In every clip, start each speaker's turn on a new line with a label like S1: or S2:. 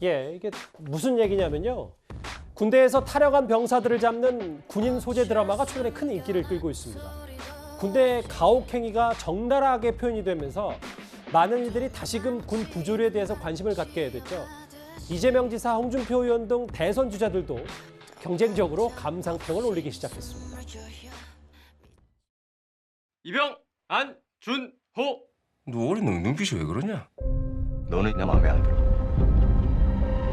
S1: 예, 이게 무슨 얘기냐면요. 군대에서 탈영한 병사들을 잡는 군인 소재 드라마가 최근에 큰 인기를 끌고 있습니다. 군대 가혹행위가 적나라하게 표현이 되면서 많은 이들이 다시금 군 부조리에 대해서 관심을 갖게 됐죠. 이재명 지사, 홍준표 의원 등 대선 주자들도 경쟁적으로 감상평을 올리기 시작했습니다.
S2: 이병 안준호.
S3: 너 올해 눈빛이 왜 그러냐?
S4: 너는 내 마음에 안 들어.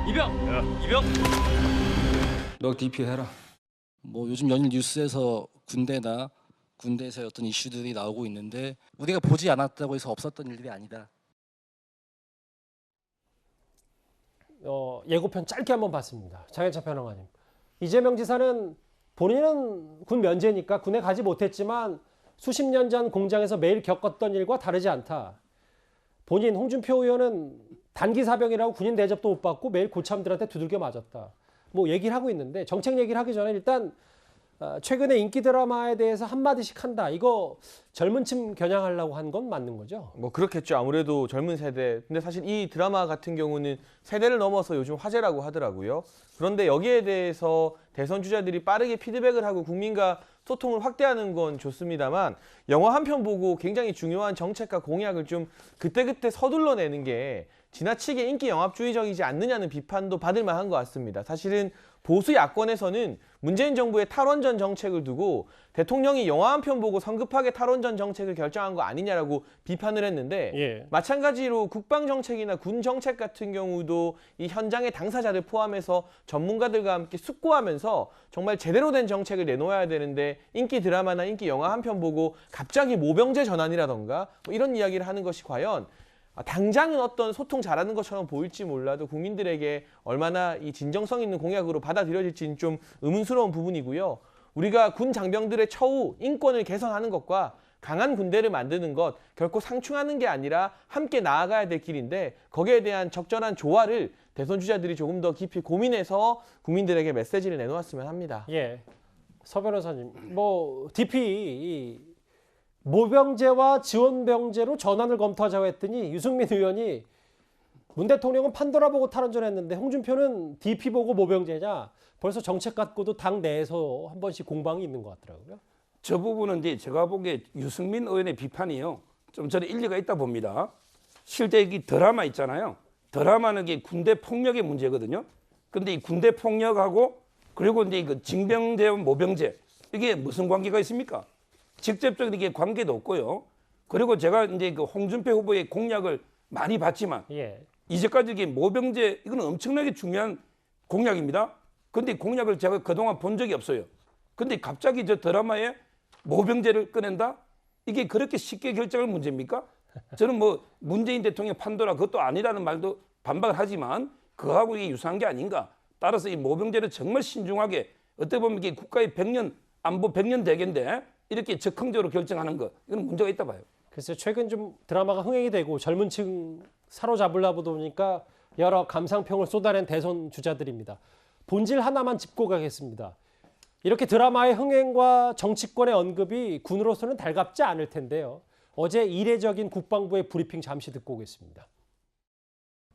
S2: 이병.
S3: 너 DP 해라.
S5: 뭐 요즘 연일 뉴스에서 군대나 군대에서의 어떤 이슈들이 나오고 있는데 우리가 보지 않았다고 해서 없었던 일들이 아니다.
S1: 예고편 짧게 한번 봤습니다. 장혜찬 평론가님. 이재명 지사는 본인은 군 면제니까 군에 가지 못했지만 수십 년 전 공장에서 매일 겪었던 일과 다르지 않다. 본인 홍준표 의원은 단기 사병이라고 군인 대접도 못 받고 매일 고참들한테 두들겨 맞았다. 뭐 얘기를 하고 있는데 정책 얘기를 하기 전에 일단 최근에 인기 드라마에 대해서 한마디씩 한다. 이거 젊은 층 겨냥하려고 한 건 맞는 거죠?
S6: 뭐 그렇겠죠. 아무래도 젊은 세대. 근데 사실 이 드라마 같은 경우는 세대를 넘어서 요즘 화제라고 하더라고요. 그런데 여기에 대해서 대선 주자들이 빠르게 피드백을 하고 국민과 소통을 확대하는 건 좋습니다만 영화 한 편 보고 굉장히 중요한 정책과 공약을 좀 그때그때 서둘러 내는 게 지나치게 인기 영합주의적이지 않느냐는 비판도 받을 만한 것 같습니다. 사실은 보수 야권에서는 문재인 정부의 탈원전 정책을 두고 대통령이 영화 한 편 보고 성급하게 탈원전 정책을 결정한 거 아니냐라고 비판을 했는데
S1: 예.
S6: 마찬가지로 국방정책이나 군정책 같은 경우도 이 현장의 당사자들 포함해서 전문가들과 함께 숙고하면서 정말 제대로 된 정책을 내놓아야 되는데 인기 드라마나 인기 영화 한 편 보고 갑자기 모병제 전환이라던가 뭐 이런 이야기를 하는 것이 과연 당장은 어떤 소통 잘하는 것처럼 보일지 몰라도 국민들에게 얼마나 이 진정성 있는 공약으로 받아들여질지는 좀 의문스러운 부분이고요. 우리가 군 장병들의 처우, 인권을 개선하는 것과 강한 군대를 만드는 것 결코 상충하는 게 아니라 함께 나아가야 될 길인데 거기에 대한 적절한 조화를 대선 주자들이 조금 더 깊이 고민해서 국민들에게 메시지를 내놓았으면 합니다.
S1: 예. 서 변호사님, 뭐 DP 모병제와 지원병제로 전환을 검토하자고 했더니 유승민 의원이 문 대통령은 판도라 보고 탈원전했는데 홍준표는 DP 보고 모병제냐. 벌써 정책 갖고도 당 내에서 한 번씩 공방이 있는 것 같더라고요.
S7: 저 부분은 이제 제가 보기에 유승민 의원의 비판이요. 좀 저는 일리가 있다 봅니다. 실제 이 드라마 있잖아요. 드라마는 이게 군대 폭력의 문제거든요. 근데 이 군대 폭력하고 그리고 이제 그 징병제와 모병제 이게 무슨 관계가 있습니까? 직접적인 이게 관계도 없고요. 그리고 제가 이제 그 홍준표 후보의 공약을 많이 봤지만
S1: 예.
S7: 이제까지 이게 모병제 이거는 엄청나게 중요한 공약입니다. 근데 공약을 제가 그동안 본 적이 없어요. 근데 갑자기 저 드라마에 모병제를 꺼낸다? 이게 그렇게 쉽게 결정할 문제입니까? 저는 뭐 문재인 대통령 판도라 그것도 아니라는 말도 반박을 하지만 그거하고 이게 유사한 게 아닌가. 따라서 이 모병제를 정말 신중하게 어떻게 보면 이게 국가의 100년 안보 100년 대계인데 이렇게 적극적으로 결정하는 거 이건 문제가 있다 봐요.
S1: 글쎄요, 최근 좀 드라마가 흥행이 되고 젊은 층 사로잡으려고 보니까 여러 감상평을 쏟아낸 대선 주자들입니다. 본질 하나만 짚고 가겠습니다. 이렇게 드라마의 흥행과 정치권의 언급이 군으로서는 달갑지 않을 텐데요. 어제 이례적인 국방부의 브리핑 잠시 듣고 오겠습니다.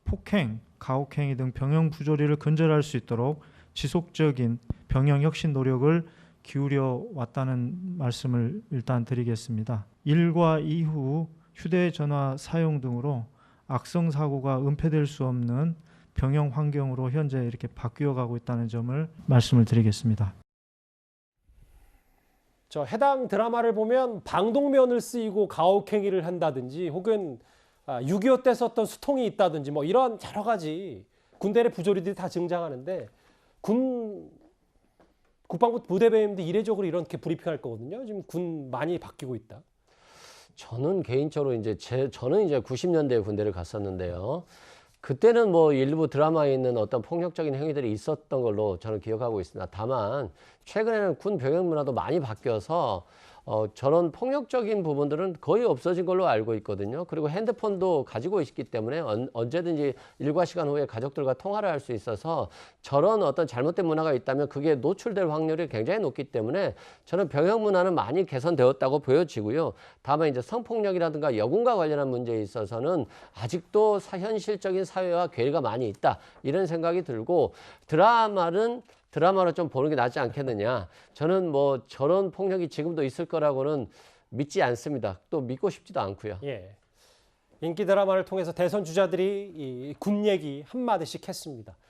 S8: 폭행, 가혹행위 등 병영 부조리를 근절할 수 있도록 지속적인 병영 혁신 노력을 기울여 왔다는 말씀을 일단 드리겠습니다. 일과 이후 휴대전화 사용 등으로 악성 사고가 은폐될 수 없는 병영 환경으로 현재 이렇게 바뀌어 가고 있다는 점을 말씀을 드리겠습니다.
S1: 저 해당 드라마를 보면 방독면을 쓰이고 가혹행위를 한다든지 혹은 6.25 때 썼던 수통이 있다든지 뭐 이런 여러 가지 군대 내 부조리들이 다 등장하는데 국방부 부대변인도 이례적으로 이렇게 브리핑할 거거든요. 지금 군 많이 바뀌고 있다.
S9: 저는 개인적으로 저는 이제 90년대에 군대를 갔었는데요. 그때는 뭐 일부 드라마에 있는 어떤 폭력적인 행위들이 있었던 걸로 저는 기억하고 있습니다. 다만 최근에는 군 병역 문화도 많이 바뀌어서 저런 폭력적인 부분들은 거의 없어진 걸로 알고 있거든요. 그리고 핸드폰도 가지고 있기 때문에 언제든지 일과 시간 후에 가족들과 통화를 할 수 있어서 저런 어떤 잘못된 문화가 있다면 그게 노출될 확률이 굉장히 높기 때문에 저는 병역 문화는 많이 개선되었다고 보여지고요. 다만 이제 성폭력이라든가 여군과 관련한 문제에 있어서는 아직도 현실적인 사회와 괴리가 많이 있다. 이런 생각이 들고 드라마로 좀 보는 게 낫지 않겠느냐. 저는 뭐 저런 폭력이 지금도 있을 거라고는 믿지 않습니다. 또 믿고 싶지도 않고요.
S1: 예. 인기 드라마를 통해서 대선 주자들이 이 군 얘기 한마디씩 했습니다.